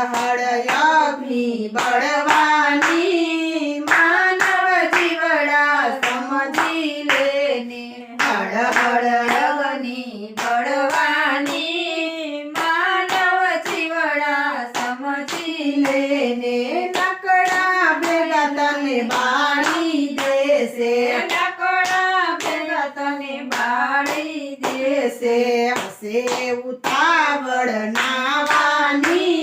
હળ અગ્નિ બળવાની માનવ જીવડા સમજી લેને હળ અગ્નિ બળવાની માનવ જીવડા સમજી લેને નકડા ભેગા તને બાળી દેશે નકડા ભેગા તને બાળી દેશે હશે ઉતાવળ નાવાની